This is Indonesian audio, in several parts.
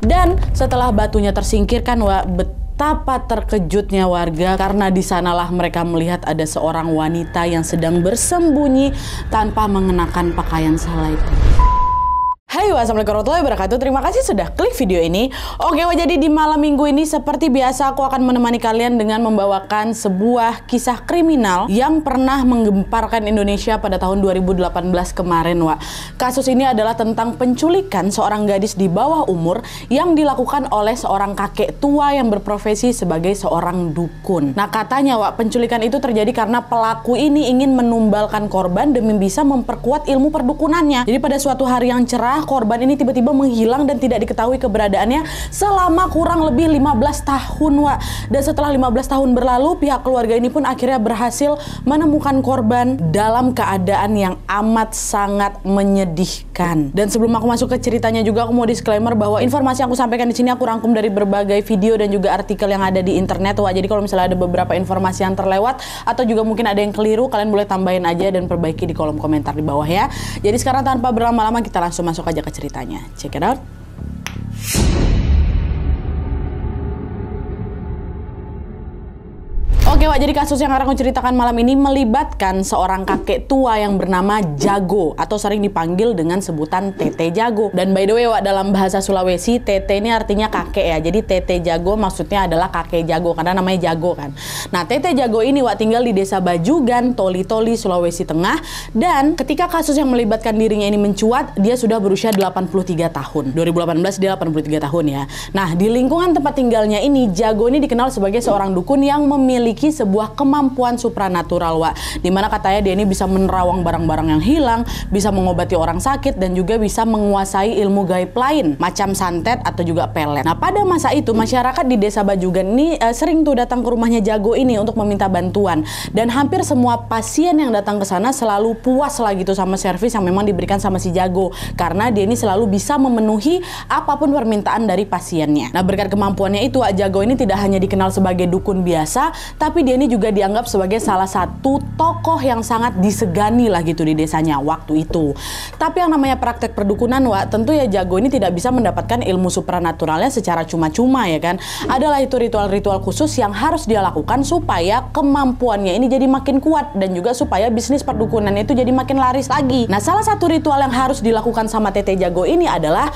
Dan setelah batunya tersingkirkan, wah, betapa terkejutnya warga karena di sanalah mereka melihat ada seorang wanita yang sedang bersembunyi tanpa mengenakan pakaian sala itu. Hai, wassalamualaikum warahmatullahi wabarakatuh. Terima kasih sudah klik video ini. Oke, jadi di malam minggu ini seperti biasa aku akan menemani kalian dengan membawakan sebuah kisah kriminal yang pernah menggemparkan Indonesia pada tahun 2018 kemarin, Wak. Kasus ini adalah tentang penculikan seorang gadis di bawah umur yang dilakukan oleh seorang kakek tua yang berprofesi sebagai seorang dukun. Nah, katanya, Wak, penculikan itu terjadi karena pelaku ini ingin menumbalkan korban demi bisa memperkuat ilmu perdukunannya. Jadi pada suatu hari yang cerah, korban ini tiba-tiba menghilang dan tidak diketahui keberadaannya selama kurang lebih 15 tahun, Wak. Dan setelah 15 tahun berlalu, pihak keluarga ini pun akhirnya berhasil menemukan korban dalam keadaan yang amat sangat menyedihkan. Dan sebelum aku masuk ke ceritanya juga, aku mau disclaimer bahwa informasi yang aku sampaikan di sini aku rangkum dari berbagai video dan juga artikel yang ada di internet, Wak. Jadi kalau misalnya ada beberapa informasi yang terlewat atau juga mungkin ada yang keliru, kalian boleh tambahin aja dan perbaiki di kolom komentar di bawah ya. Jadi sekarang tanpa berlama-lama kita langsung masuk aja ke ceritanya. Check it out. Oke, Wak, jadi kasus yang akan aku ceritakan malam ini melibatkan seorang kakek tua yang bernama Jago atau sering dipanggil dengan sebutan Tete Jago. Dan by the way, Wak, dalam bahasa Sulawesi, Tete ini artinya kakek ya. Jadi Tete Jago maksudnya adalah kakek Jago karena namanya Jago kan. Nah, Tete Jago ini, Wak, tinggal di desa Bajugan, Toli-Toli, Sulawesi Tengah. Dan ketika kasus yang melibatkan dirinya ini mencuat, dia sudah berusia 83 tahun. 2018 dia 83 tahun ya. Nah, di lingkungan tempat tinggalnya ini, Jago ini dikenal sebagai seorang dukun yang memiliki sebuah kemampuan supranatural, Wak. Dimana katanya dia ini bisa menerawang barang-barang yang hilang, bisa mengobati orang sakit, dan juga bisa menguasai ilmu gaib lain, macam santet atau juga pelet. Nah, pada masa itu masyarakat di desa Bajugan ini sering tuh datang ke rumahnya Jago ini untuk meminta bantuan. Dan hampir semua pasien yang datang ke sana selalu puas lah gitu sama servis yang memang diberikan sama si Jago. Karena dia ini selalu bisa memenuhi apapun permintaan dari pasiennya. Nah, berkat kemampuannya itu, Wak, Jago ini tidak hanya dikenal sebagai dukun biasa, tapi dia ini juga dianggap sebagai salah satu tokoh yang sangat disegani lah gitu di desanya waktu itu. Tapi yang namanya praktek perdukunan, Wak, tentu ya Jago ini tidak bisa mendapatkan ilmu supranaturalnya secara cuma-cuma ya kan. Adalah itu ritual-ritual khusus yang harus dia lakukan supaya kemampuannya ini jadi makin kuat dan juga supaya bisnis perdukunan itu jadi makin laris lagi. Nah, salah satu ritual yang harus dilakukan sama Tete Jago ini adalah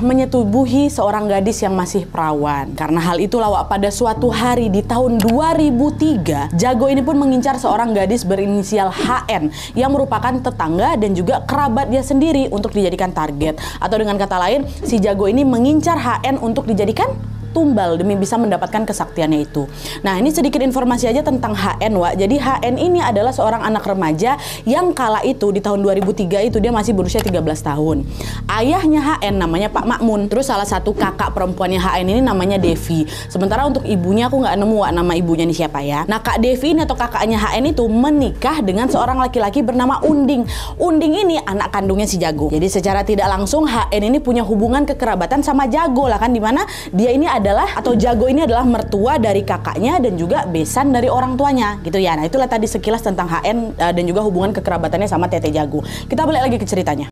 menyetubuhi seorang gadis yang masih perawan. Karena hal itulah, Wak, pada suatu hari di tahun 2003, Jago ini pun mengincar seorang gadis berinisial HN yang merupakan tetangga dan juga kerabat dia sendiri untuk dijadikan target. Atau dengan kata lain, si Jago ini mengincar HN untuk dijadikan tumbal demi bisa mendapatkan kesaktiannya itu. Nah, ini sedikit informasi aja tentang HN, Wak. Jadi HN ini adalah seorang anak remaja yang kala itu di tahun 2003 itu dia masih berusia 13 tahun. Ayahnya HN namanya Pak Makmun. Terus salah satu kakak perempuannya HN ini namanya Devi. Sementara untuk ibunya aku nggak nemu, Wak, nama ibunya ini siapa ya. Nah, Kak Devi ini atau kakaknya HN itu menikah dengan seorang laki-laki bernama Unding. Unding ini anak kandungnya si Jago. Jadi secara tidak langsung HN ini punya hubungan kekerabatan sama Jago lah kan, dimana dia ini Jago ini adalah mertua dari kakaknya dan juga besan dari orang tuanya gitu ya. Nah, itulah tadi sekilas tentang HN dan juga hubungan kekerabatannya sama Tete Jago. Kita balik lagi ke ceritanya.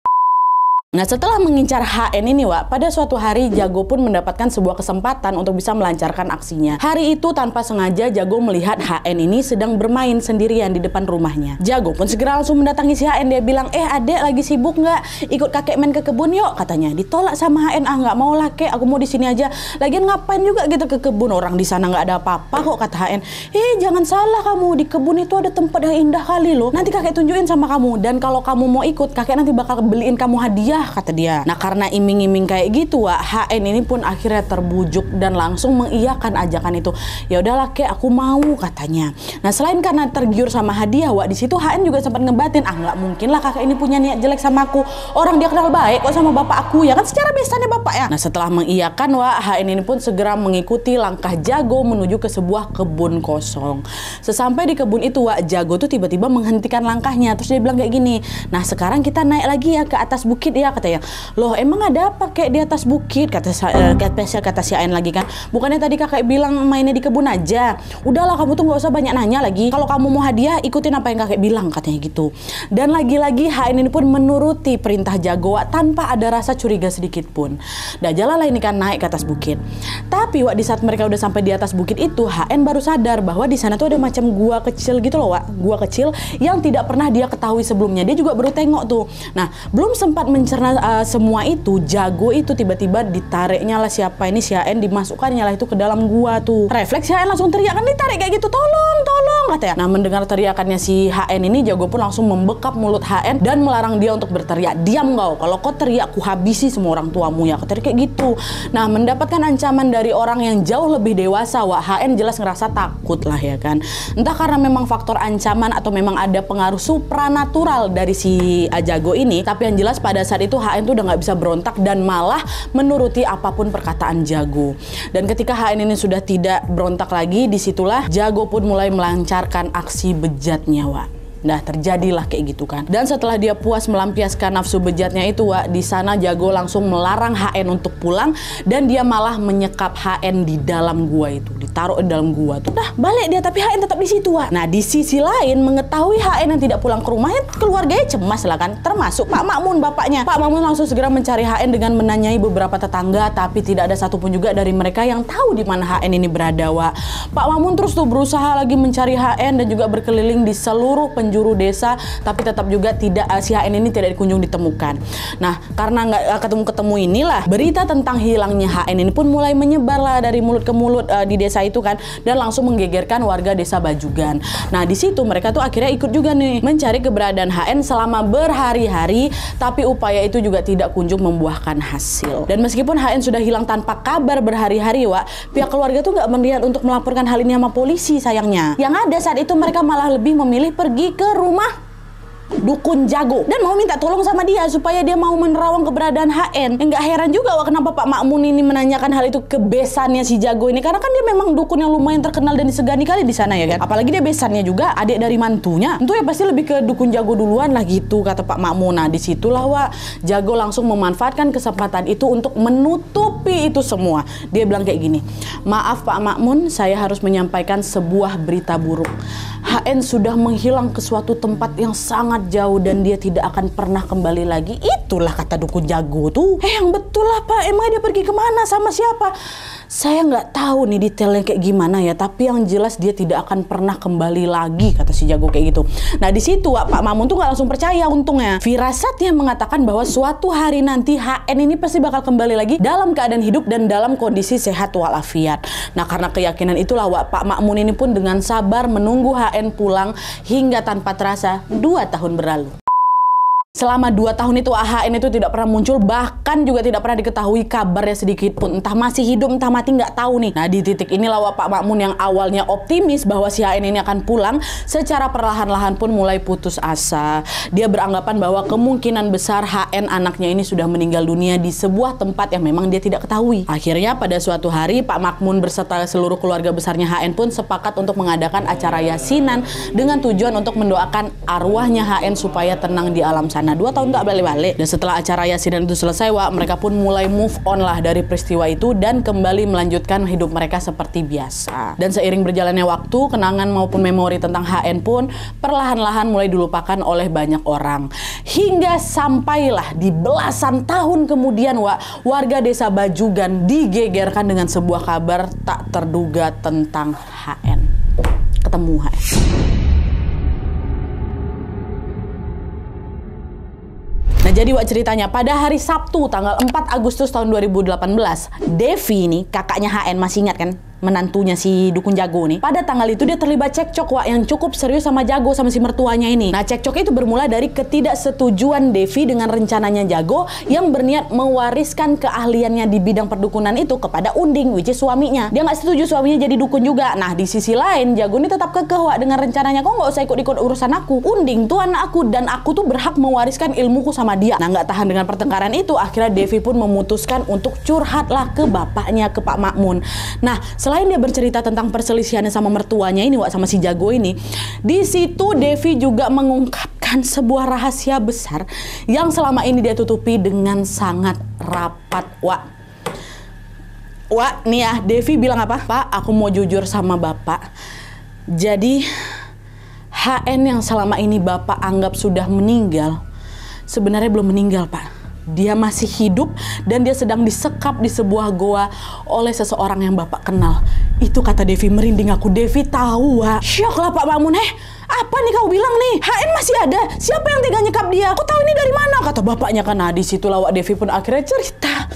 Nah, setelah mengincar HN ini, Wak, pada suatu hari Jago pun mendapatkan sebuah kesempatan untuk bisa melancarkan aksinya. Hari itu tanpa sengaja Jago melihat HN ini sedang bermain sendirian di depan rumahnya. Jago pun segera langsung mendatangi si HN. Dia bilang, adek lagi sibuk nggak? Ikut kakek main ke kebun yuk, katanya. Ditolak sama HN, nggak mau lah kek, aku mau di sini aja. Lagian ngapain juga gitu ke kebun, orang di sana nggak ada apa-apa kok, kata HN. Jangan salah kamu, di kebun itu ada tempat yang indah kali loh. Nanti kakek tunjukin sama kamu, dan kalau kamu mau ikut, kakek nanti bakal beliin kamu hadiah, kata dia. Nah, karena iming-iming kayak gitu, Wak, HN ini pun akhirnya terbujuk dan langsung mengiyakan ajakan itu. Ya udahlah kek, aku mau, katanya. Nah, selain karena tergiur sama hadiah, Wak, di situ HN juga sempat ngebatin, nggak mungkin lah kakek ini punya niat jelek sama aku. Orang dia kenal baik kok sama bapak aku, ya kan secara besannya bapak ya. Nah, setelah mengiyakan, Wak, HN ini pun segera mengikuti langkah Jago menuju ke sebuah kebun kosong. Sesampai di kebun itu, Wak, Jago tuh tiba-tiba menghentikan langkahnya. Terus dia bilang kayak gini, nah sekarang kita naik lagi ya ke atas bukit ya, dia, katanya. Loh emang ada apa kayak di atas bukit, kata si Aen lagi kan. Bukannya tadi kakak bilang mainnya di kebun aja. Udahlah kamu tuh nggak usah banyak nanya lagi. Kalau kamu mau hadiah ikutin apa yang kakek bilang, katanya gitu. Dan lagi-lagi HN ini pun menuruti perintah Jago tanpa ada rasa curiga sedikit pun. Dah jalan ini kan naik ke atas bukit. Tapi di saat mereka udah sampai di atas bukit itu, HN baru sadar bahwa di sana tuh ada macam gua kecil gitu loh, gua kecil yang tidak pernah dia ketahui sebelumnya. Dia juga baru tengok tuh. Nah, belum sempat mencerna semua itu, Jago itu tiba-tiba ditariknya lah siapa ini si HN, dimasukkannya lah itu ke dalam gua tuh. Refleks HN langsung teriak kan, ditarik kayak gitu, tolong katanya. Nah, mendengar teriakannya si HN ini, Jago pun langsung membekap mulut HN dan melarang dia untuk berteriak. Diam kau, kalau kau teriak ku habisi semua orang tuamu ya, katanya kayak gitu. Nah, mendapatkan ancaman dari orang yang jauh lebih dewasa, HN jelas ngerasa takut lah ya kan. Entah karena memang faktor ancaman atau memang ada pengaruh supranatural dari si Jago ini, tapi yang jelas pada saat itu HN tuh udah nggak bisa berontak dan malah menuruti apapun perkataan Jago. Dan ketika HN ini sudah tidak berontak lagi, disitulah Jago pun mulai melancarkan aksi bejatnya, Nah, terjadilah kayak gitu kan. Dan setelah dia puas melampiaskan nafsu bejatnya itu, di sana Jago langsung melarang HN untuk pulang dan dia malah menyekap HN di dalam gua itu, ditaruh di dalam gua tuh. Dah balik dia, tapi HN tetap di situ, Nah, di sisi lain mengetahui HN yang tidak pulang ke rumahnya, keluarganya cemas lah kan, termasuk Pak Makmun bapaknya. Pak Makmun langsung segera mencari HN dengan menanyai beberapa tetangga, tapi tidak ada satupun juga dari mereka yang tahu di mana HN ini berada, Pak Makmun terus tuh berusaha lagi mencari HN dan juga berkeliling di seluruh penjuru desa, tapi tetap juga tidak, si HN ini tidak dikunjung ditemukan. Nah, karena nggak ketemu-ketemu inilah, berita tentang hilangnya HN ini pun mulai menyebar lah dari mulut ke mulut di desa itu kan, dan langsung menggegerkan warga desa Bajugan. Nah, di situ mereka tuh akhirnya ikut juga nih mencari keberadaan HN selama berhari-hari, tapi upaya itu juga tidak kunjung membuahkan hasil. Dan meskipun HN sudah hilang tanpa kabar berhari-hari, pihak keluarga tuh nggak berniat untuk melaporkan hal ini sama polisi sayangnya. Yang ada saat itu mereka malah lebih memilih pergi ke rumah Dukun Jago dan mau minta tolong sama dia supaya dia mau menerawang keberadaan HN. Nggak heran juga kenapa Pak Makmun ini menanyakan hal itu ke besannya si Jago ini, karena kan dia memang dukun yang lumayan terkenal dan disegani kali di sana ya kan. Apalagi dia besannya juga adik dari mantunya, tentu ya pasti lebih ke Dukun Jago duluan lah gitu kata Pak Makmun. Nah, disitulah Jago langsung memanfaatkan kesempatan itu untuk menutupi itu semua. Dia bilang kayak gini, maaf Pak Makmun, saya harus menyampaikan sebuah berita buruk. HN sudah menghilang ke suatu tempat yang sangat jauh dan dia tidak akan pernah kembali lagi. Itulah kata Dukun Jago tuh. Yang betul lah Pak, emang dia pergi kemana, sama siapa? Saya nggak tahu nih detailnya kayak gimana ya, tapi yang jelas dia tidak akan pernah kembali lagi, kata si Jago kayak gitu. Nah, di situ Pak Makmun tuh nggak langsung percaya untungnya. Firasatnya mengatakan bahwa suatu hari nanti HN ini pasti bakal kembali lagi dalam keadaan hidup dan dalam kondisi sehat walafiat. Nah, karena keyakinan itulah Pak Makmun ini pun dengan sabar menunggu HN pulang hingga tanpa terasa 2 tahun berlalu. Selama 2 tahun itu HN itu tidak pernah muncul, bahkan juga tidak pernah diketahui kabarnya sedikit pun. Entah masih hidup, entah mati, nggak tahu nih. Nah, di titik inilah Pak Makmun yang awalnya optimis bahwa si HN ini akan pulang, secara perlahan-lahan pun mulai putus asa. Dia beranggapan bahwa kemungkinan besar HN anaknya ini sudah meninggal dunia di sebuah tempat yang memang dia tidak ketahui. Akhirnya pada suatu hari Pak Makmun beserta seluruh keluarga besarnya HN pun sepakat untuk mengadakan acara yasinan dengan tujuan untuk mendoakan arwahnya HN supaya tenang di alam sana. 2 tahun tak balik-balik. Dan setelah acara yasinan itu selesai, mereka pun mulai move on lah dari peristiwa itu dan kembali melanjutkan hidup mereka seperti biasa. Dan seiring berjalannya waktu, kenangan maupun memori tentang HN pun perlahan-lahan mulai dilupakan oleh banyak orang. Hingga sampailah di belasan tahun kemudian, warga desa Bajugan digegerkan dengan sebuah kabar tak terduga tentang HN. Ketemu HN. Nah, jadi ceritanya pada hari Sabtu tanggal 4 Agustus tahun 2018, Devi ini kakaknya HN, masih ingat kan? Menantunya si Dukun Jago nih. Pada tanggal itu dia terlibat cekcok yang cukup serius sama Jago, sama si mertuanya ini. Nah, cekcok itu bermula dari ketidaksetujuan Devi dengan rencananya Jago yang berniat mewariskan keahliannya di bidang perdukunan itu kepada Unding, which is suaminya. Dia nggak setuju suaminya jadi dukun juga. Nah, di sisi lain Jago ini tetap kekeh dengan rencananya, kok nggak usah ikut-ikut urusan aku. Unding tuh anak aku dan aku tuh berhak mewariskan ilmuku sama dia. Nah, nggak tahan dengan pertengkaran itu, akhirnya Devi pun memutuskan untuk curhatlah ke bapaknya, ke Pak Makmun. Nah, selain dia bercerita tentang perselisihannya sama mertuanya ini, Wak, sama si Jago ini, di situ Devi juga mengungkapkan sebuah rahasia besar yang selama ini dia tutupi dengan sangat rapat, Wak. Wak, nih ya, Devi bilang apa? Pak, aku mau jujur sama Bapak. Jadi HN yang selama ini Bapak anggap sudah meninggal, sebenarnya belum meninggal, Pak. Dia masih hidup dan dia sedang disekap di sebuah goa oleh seseorang yang Bapak kenal. Itu kata Devi, merinding aku. Devi tahu, Wak. Syok lah Pak Makmun. Apa nih kau bilang nih? HN masih ada. Siapa yang tega nyekap dia? Kau tahu ini dari mana? Kata bapaknya kan. Nah, di situ Wak, Devi pun akhirnya cerita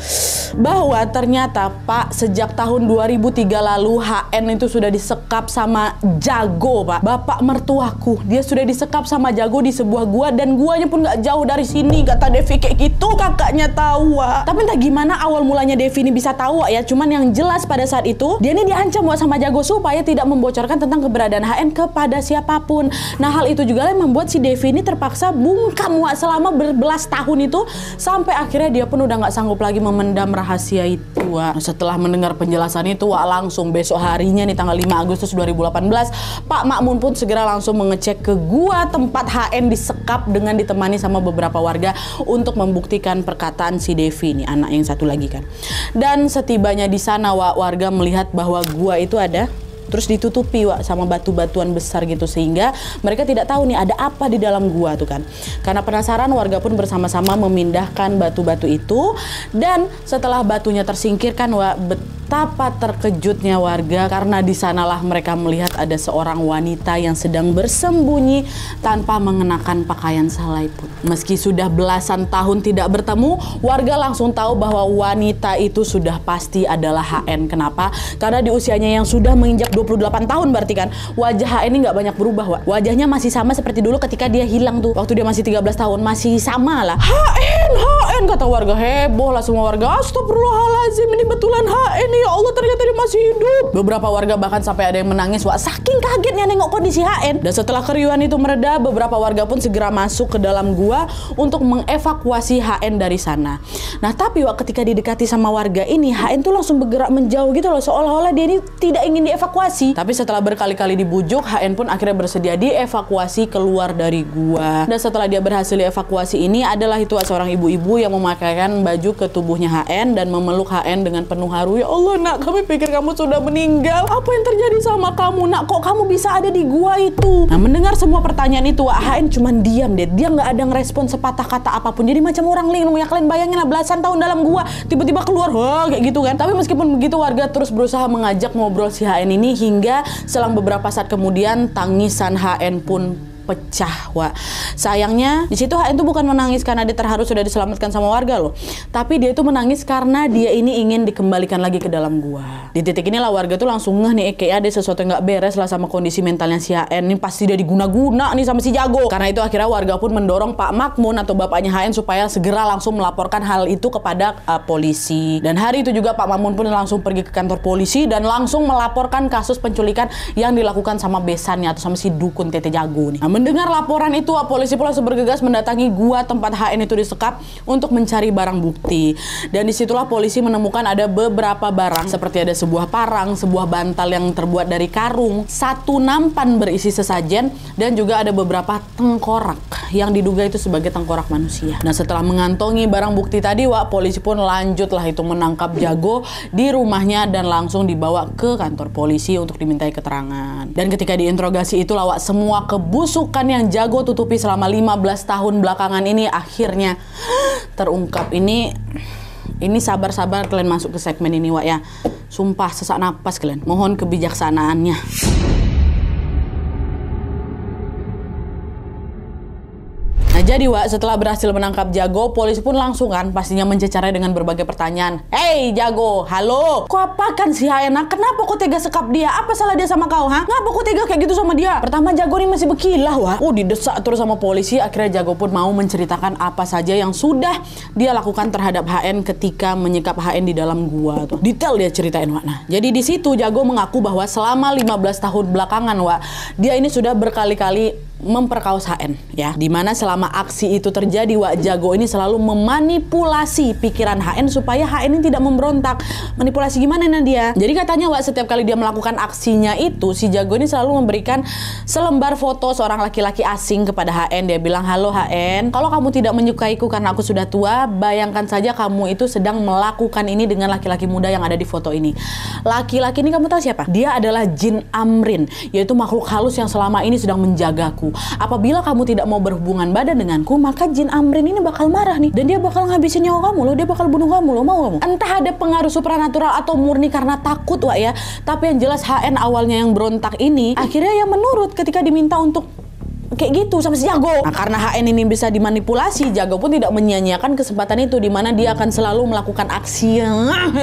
bahwa ternyata Pak, sejak tahun 2003 lalu HN itu sudah disekap sama Jago, Pak. Bapak mertuaku, dia sudah disekap sama Jago di sebuah gua dan guanya pun gak jauh dari sini. Kata Devi kayak gitu, kakaknya tahu, Wak. Tapi entah gimana awal mulanya Devi ini bisa tahu, Wak, ya. Cuman yang jelas pada saat itu dia ini diancam, Wak, sama Jago supaya tidak membocorkan tentang keberadaan HN kepada siapapun. Nah, hal itu juga yang membuat si Devi ini terpaksa bungkam, Wak, selama berbelas tahun itu sampai akhirnya dia pun udah nggak sanggup lagi memendam rahasia itu, Wak. Setelah mendengar penjelasan itu, Wak, langsung besok harinya nih tanggal 5 Agustus 2018 Pak Makmun pun segera langsung mengecek ke gua tempat HN disekap dengan ditemani sama beberapa warga untuk membuktikan perkataan si Devi nih, anak yang satu lagi kan. Dan setibanya di sana, Wak, warga melihat bahwa gua itu ada terus ditutupi, Wak, sama batu-batuan besar gitu, sehingga mereka tidak tahu nih ada apa di dalam gua tuh kan. Karena penasaran, warga pun bersama-sama memindahkan batu-batu itu, dan setelah batunya tersingkirkan, Wak, betapa terkejutnya warga karena di sanalah mereka melihat ada seorang wanita yang sedang bersembunyi tanpa mengenakan pakaian salai pun. Meski sudah belasan tahun tidak bertemu, warga langsung tahu bahwa wanita itu sudah pasti adalah HN. Kenapa? Karena di usianya yang sudah menginjak 28 tahun berarti kan, wajah HN ini nggak banyak berubah, Wak. Wajahnya masih sama seperti dulu ketika dia hilang tuh, waktu dia masih 13 tahun, masih sama lah. HN, kata warga, heboh lah semua warga. Astagfirullahaladzim, ini betulan HN nih, ya Allah, ternyata dia masih hidup. Beberapa warga bahkan sampai ada yang menangis, Wak, saking kagetnya nengok kondisi HN. Dan setelah keriuhan itu mereda, beberapa warga pun segera masuk ke dalam gua untuk mengevakuasi HN dari sana. Nah, tapi, Wak, ketika didekati sama warga ini, HN tuh langsung bergerak menjauh gitu loh, seolah-olah dia ini tidak ingin dievakuasi. Tapi setelah berkali-kali dibujuk, HN pun akhirnya bersedia dievakuasi keluar dari gua. Dan setelah dia berhasil dievakuasi ini, adalah itu seorang ibu-ibu yang memakaikan baju ke tubuhnya HN dan memeluk HN dengan penuh haru. Ya Allah, Nak, kami pikir kamu sudah meninggal. Apa yang terjadi sama kamu, Nak? Kok kamu bisa ada di gua itu? Nah, mendengar semua pertanyaan itu, Wak, HN cuman diam deh. Dia nggak ada ngerespon sepatah kata apapun. Jadi macam orang linglung ya, kalian bayangin lah, belasan tahun dalam gua tiba-tiba keluar, wah, kayak gitu kan. Tapi meskipun begitu, warga terus berusaha mengajak ngobrol si HN ini, hingga selang beberapa saat kemudian tangisan HN pun pecah, Wak. Sayangnya di situ HN tuh bukan menangis karena dia terharu sudah diselamatkan sama warga loh, tapi dia itu menangis karena dia ini ingin dikembalikan lagi ke dalam gua. Di titik inilah warga tuh langsung ngeh nih, kayak ada sesuatu yang nggak beres lah sama kondisi mentalnya si HN. Ini pasti dia diguna-guna nih sama si Jago. Karena itu akhirnya warga pun mendorong Pak Makmun atau bapaknya HN supaya segera langsung melaporkan hal itu kepada polisi. Dan hari itu juga Pak Makmun pun langsung pergi ke kantor polisi dan langsung melaporkan kasus penculikan yang dilakukan sama besannya atau sama si dukun Tete Jago nih. Mendengar laporan itu, polisi pun langsung bergegas mendatangi gua tempat HN itu disekap untuk mencari barang bukti. Dan disitulah polisi menemukan ada beberapa barang, seperti ada sebuah parang, sebuah bantal yang terbuat dari karung, satu nampan berisi sesajen, dan juga ada beberapa tengkorak yang diduga itu sebagai tengkorak manusia. Nah, setelah mengantongi barang bukti tadi, Wak, polisi pun lanjutlah itu menangkap Jago di rumahnya dan langsung dibawa ke kantor polisi untuk dimintai keterangan. Dan ketika diinterogasi itulah, Wak, semua kebusukan yang Jago tutupi selama 15 tahun belakangan ini akhirnya terungkap. Ini sabar-sabar kalian masuk ke segmen ini, Wak, ya. Sumpah sesak napas kalian. Mohon kebijaksanaannya. Nah, jadi, Wak, setelah berhasil menangkap Jago, polisi pun langsung kan pastinya mencecarnya dengan berbagai pertanyaan. Hei Jago, halo, kok apakan si HN? Kenapa kok tega sekap dia? Apa salah dia sama kau, ha? Ngapa kok tega kayak gitu sama dia? Pertama, Jago ini masih berkilah, Wak. Didesak terus sama polisi. Akhirnya Jago pun mau menceritakan apa saja yang sudah dia lakukan terhadap HN ketika menyekap HN di dalam gua tuh. Detail dia ceritain, Wak. Nah, jadi di situ Jago mengaku bahwa selama 15 tahun belakangan, Wak, dia ini sudah berkali-kali memperkaos HN ya. Dimana selama aksi itu terjadi, Wak Jago ini selalu memanipulasi pikiran HN supaya HN ini tidak memberontak. Manipulasi gimana Nadia? Jadi katanya Wak, setiap kali dia melakukan aksinya itu, si Jago ini selalu memberikan selembar foto seorang laki-laki asing kepada HN. Dia bilang, halo HN, kalau kamu tidak menyukaiku karena aku sudah tua, bayangkan saja kamu itu sedang melakukan ini dengan laki-laki muda yang ada di foto ini. Laki-laki ini kamu tahu siapa? Dia adalah Jin Amrin, yaitu makhluk halus yang selama ini sedang menjagaku. Apabila kamu tidak mau berhubungan badan denganku, maka Jin Amrin ini bakal marah nih, dan dia bakal ngabisin nyawa kamu loh, dia bakal bunuh kamu loh, mau kamu? Entah ada pengaruh supranatural atau murni karena takut Wak ya, tapi yang jelas HN awalnya yang berontak ini, akhirnya yang menurut ketika diminta untuk kayak gitu sama si Jago. Nah, karena HN ini bisa dimanipulasi, Jago pun tidak menyia-nyiakan kesempatan itu, dimana dia akan selalu melakukan aksi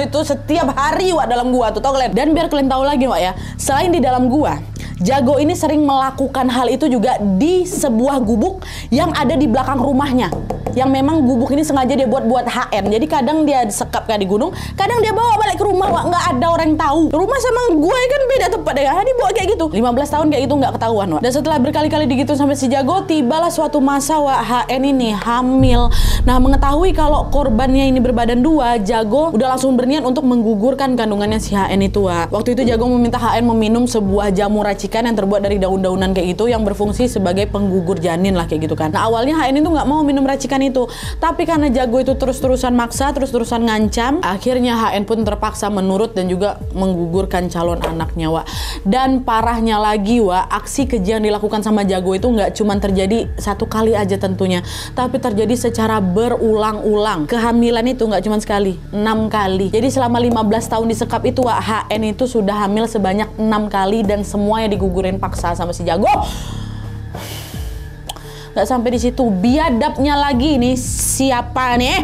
itu setiap hari Wak dalam gua tuh, tau kalian? Dan biar kalian tahu lagi Wak ya, selain di dalam gua, Jago ini sering melakukan hal itu juga di sebuah gubuk yang ada di belakang rumahnya. Yang memang gubuk ini sengaja dia buat HN. Jadi kadang dia sekap kayak di gunung, kadang dia bawa balik ke rumah Wak, nggak ada orang yang tahu. Rumah sama gue kan beda tempat ya. Dia bawa kayak gitu. 15 tahun kayak gitu nggak ketahuan Wak. Dan setelah berkali-kali digitu sampai si Jago, tibalah suatu masa Wak, HN ini hamil. Nah, mengetahui kalau korbannya ini berbadan dua, Jago udah langsung berniat untuk menggugurkan kandungannya si HN itu Wak. Waktu itu Jago meminta HN meminum sebuah jamu racikan yang terbuat dari daun-daunan kayak gitu, yang berfungsi sebagai penggugur janin lah kayak gitu kan. Nah, awalnya HN itu nggak mau minum racikan itu, tapi karena Jago itu terus-terusan maksa, terus-terusan ngancam, akhirnya HN pun terpaksa menurut dan juga menggugurkan calon anaknya Wak. Dan parahnya lagi Wak, aksi keji yang dilakukan sama Jago itu nggak cuma terjadi satu kali aja tentunya, tapi terjadi secara berulang-ulang. Kehamilan itu nggak cuma sekali, 6 kali. Jadi selama 15 tahun disekap itu Wak, HN itu sudah hamil sebanyak 6 kali dan semuanya digugurin paksa sama si Jago. Gak sampai di situ, biadabnya lagi nih, siapa nih?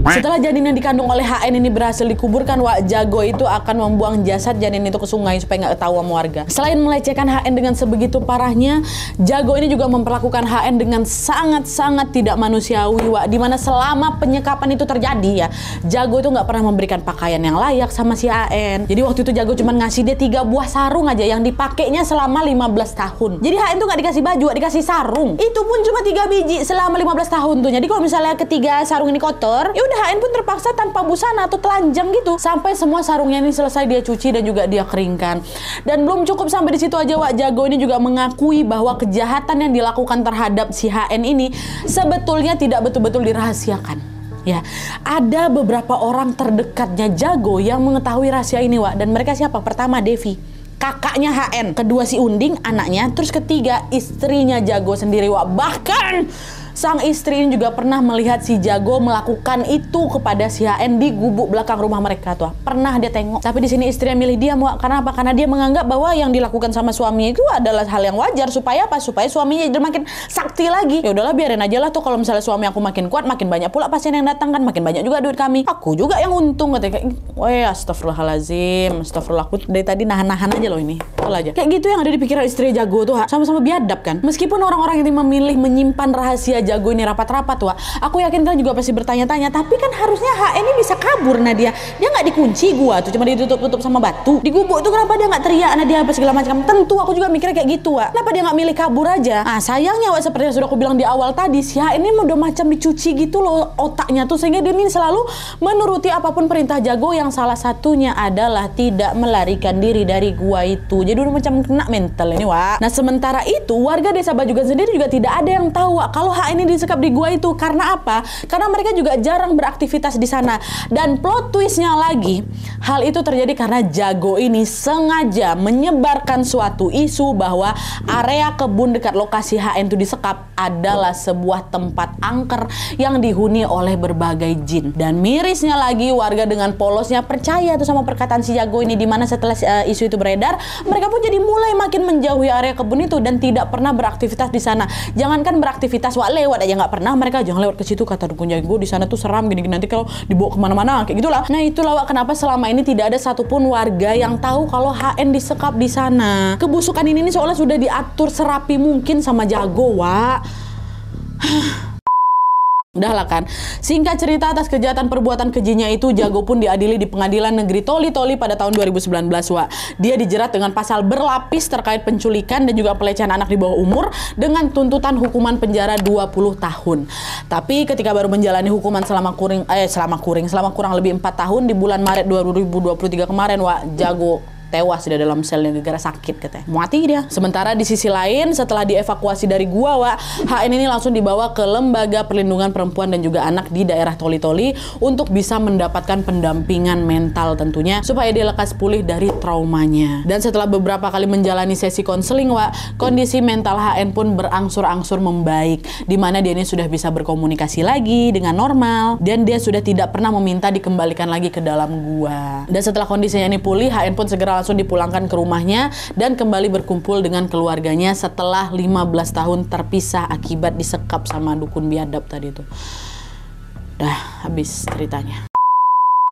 Setelah janin yang dikandung oleh HN ini berhasil dikuburkan Wak, Jago itu akan membuang jasad janin itu ke sungai supaya nggak ketahuan sama warga. Selain melecehkan HN dengan sebegitu parahnya, Jago ini juga memperlakukan HN dengan sangat-sangat tidak manusiawi Wak, dimana selama penyekapan itu terjadi ya, Jago itu nggak pernah memberikan pakaian yang layak sama si HN. Jadi waktu itu Jago cuma ngasih dia 3 buah sarung aja yang dipakainya selama 15 tahun. Jadi HN tuh nggak dikasih baju, dikasih sarung. Itu pun cuma 3 biji selama 15 tahun tuh. Jadi kalau misalnya ketiga sarung ini kotor, ya udah HN pun terpaksa tanpa busana atau telanjang gitu sampai semua sarungnya ini selesai dia cuci dan juga dia keringkan. Dan belum cukup sampai di situ aja Wak, Jago ini juga mengakui bahwa kejahatan yang dilakukan terhadap si HN ini sebetulnya tidak betul-betul dirahasiakan. Ya, ada beberapa orang terdekatnya Jago yang mengetahui rahasia ini Wak, dan mereka siapa? Pertama Devi, kakaknya HN, kedua si Unding, anaknya, terus ketiga istrinya Jago sendiri Wak. Bahkan sang istri ini juga pernah melihat si Jago melakukan itu kepada si HN di gubuk belakang rumah mereka tuh. Pernah dia tengok. Tapi di sini istrinya milih diam Wak. Karena apa? Karena dia menganggap bahwa yang dilakukan sama suaminya itu adalah hal yang wajar. Supaya apa? Supaya suaminya jadi makin sakti lagi. Ya udahlah, biarin aja lah tuh, kalau misalnya suami aku makin kuat, makin banyak pula pasien yang datang kan, makin banyak juga duit kami. Aku juga yang untung katanya. Weh, astagfirullahalazim, astagfirullah. Aku dari tadi nahan-nahan aja loh ini. Tol aja. Kayak gitu yang ada di pikiran istri Jago tuh, sama-sama biadab kan. Meskipun orang-orang yang memilih menyimpan rahasia Jago ini rapat-rapat Wak, aku yakin kalian juga pasti bertanya-tanya, tapi kan harusnya HN ini bisa kabur Nadia. Dia nggak dikunci gua tuh, cuma ditutup-tutup sama batu. Di gubuk tuh kenapa dia nggak teriak Nadia apa segala macam? Tentu aku juga mikirnya kayak gitu Wak. Kenapa dia nggak milih kabur aja? Ah, sayangnya Wak, seperti yang sudah aku bilang di awal tadi, si HN ini udah macam dicuci gitu loh otaknya tuh, sehingga dia ini selalu menuruti apapun perintah Jago, yang salah satunya adalah tidak melarikan diri dari gua itu. Jadi udah macam kena mental ini Wak. Nah, sementara itu warga desa Bajugan sendiri juga tidak ada yang tahu Wak, kalau HN ini disekap di gua itu. Karena apa? Karena mereka juga jarang beraktivitas di sana. Dan plot twistnya lagi, hal itu terjadi karena Jago ini sengaja menyebarkan suatu isu bahwa area kebun dekat lokasi HN itu disekap adalah sebuah tempat angker yang dihuni oleh berbagai jin. Dan mirisnya lagi, warga dengan polosnya percaya tuh sama perkataan si Jago ini, dimana setelah isu itu beredar, mereka pun jadi mulai makin menjauhi area kebun itu dan tidak pernah beraktivitas di sana. Jangankan beraktivitas Wak, lewat aja nggak pernah mereka. Jangan lewat ke situ kata dukun Jago, di sana tuh seram gini-gini, nanti kalau dibawa kemana-mana kayak gitulah. Nah, itulah Wak, kenapa selama ini tidak ada satupun warga yang tahu kalau HN disekap di sana. Kebusukan ini seolah sudah diatur serapi mungkin sama Jago Wak. Udahlah kan. Singkat cerita, atas kejahatan perbuatan kejinya itu, Jago pun diadili di Pengadilan Negeri Toli-Toli pada tahun 2019, Wak. Dia dijerat dengan pasal berlapis terkait penculikan dan juga pelecehan anak di bawah umur dengan tuntutan hukuman penjara 20 tahun. Tapi ketika baru menjalani hukuman selama kurang lebih 4 tahun di bulan Maret 2023 kemarin, Wak, Jago tewas di dalam selnya gara-gara sakit katanya. Mati dia. Sementara di sisi lain, setelah dievakuasi dari gua, Wak, HN ini langsung dibawa ke Lembaga Perlindungan Perempuan dan juga Anak di daerah Toli-Toli untuk bisa mendapatkan pendampingan mental tentunya supaya dia lekas pulih dari traumanya. Dan setelah beberapa kali menjalani sesi konseling, Wak, kondisi mental HN pun berangsur-angsur membaik, di mana dia ini sudah bisa berkomunikasi lagi dengan normal dan dia sudah tidak pernah meminta dikembalikan lagi ke dalam gua. Dan setelah kondisinya ini pulih, HN pun segera langsung dipulangkan ke rumahnya dan kembali berkumpul dengan keluarganya setelah 15 tahun terpisah akibat disekap sama dukun biadab tadi itu. Dah habis ceritanya.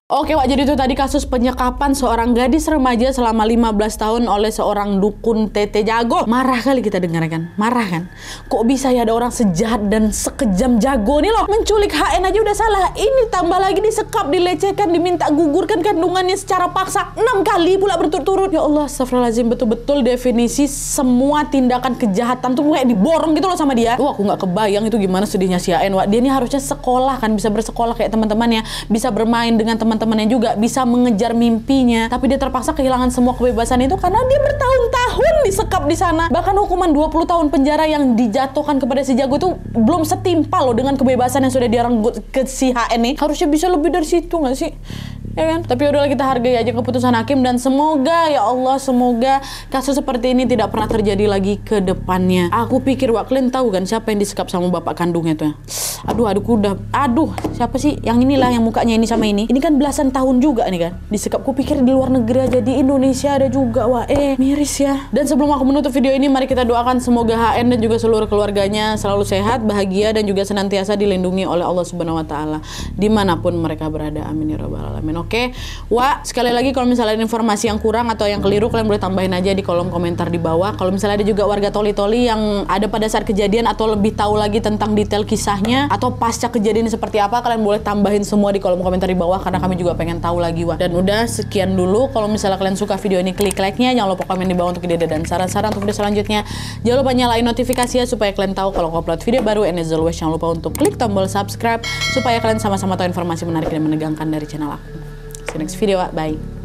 Oke, Wak, jadi itu tadi kasus penyekapan seorang gadis remaja selama 15 tahun oleh seorang dukun Tete Jago. Marah kali kita dengar kan? Marah kan? Kok bisa ya ada orang sejahat dan sekejam Jago nih loh? Menculik HN aja udah salah. Ini tambah lagi disekap, dilecehkan, diminta gugurkan kandungannya secara paksa 6 kali pula berturut-turut. Ya Allah, astagfirullahaladzim, betul-betul definisi semua tindakan kejahatan tuh kayak diborong gitu loh sama dia. Wah, aku nggak kebayang itu gimana sedihnya si HN, Wak. Dia ini harusnya sekolah kan, bisa bersekolah kayak teman-temannya, bisa bermain dengan teman-temannya juga, bisa mengejar mimpinya, tapi dia terpaksa kehilangan semua kebebasan itu karena dia bertahun-tahun disekap di sana. Bahkan hukuman 20 tahun penjara yang dijatuhkan kepada si Jago itu belum setimpal loh dengan kebebasan yang sudah dia renggut ke si HN nih. Harusnya bisa lebih dari situ nggak sih? Ya kan? Tapi udahlah, kita hargai aja keputusan hakim dan semoga ya Allah, semoga kasus seperti ini tidak pernah terjadi lagi ke depannya. Aku pikir, Wak, kalian tahu kan siapa yang disekap sama bapak kandungnya tuh? Aduh, siapa sih? Yang inilah yang mukanya ini sama ini. Ini kan belasan tahun juga nih kan disekap. Ku pikir di luar negeri aja, di Indonesia ada juga, Wak. Miris ya. Dan sebelum aku menutup video ini, mari kita doakan semoga HN dan juga seluruh keluarganya selalu sehat, bahagia dan juga senantiasa dilindungi oleh Allah Subhanahu wa taala dimanapun mereka berada. Amin ya rabbal alamin. Oke, Wak, sekali lagi kalau misalnya ada informasi yang kurang atau yang keliru, kalian boleh tambahin aja di kolom komentar di bawah. Kalau misalnya ada juga warga Toli-Toli yang ada pada saat kejadian atau lebih tahu lagi tentang detail kisahnya atau pasca kejadian ini seperti apa, kalian boleh tambahin semua di kolom komentar di bawah karena kami juga pengen tahu lagi, Wak. Dan udah sekian dulu. Kalau misalnya kalian suka video ini, klik like-nya, jangan lupa komen di bawah untuk ide dan saran-saran untuk video selanjutnya. Jangan lupa nyalain notifikasinya supaya kalian tahu kalau aku upload video baru. And as always, jangan lupa untuk klik tombol subscribe supaya kalian sama-sama tahu informasi menarik dan menegangkan dari channel aku. See you next video, Wak. Bye.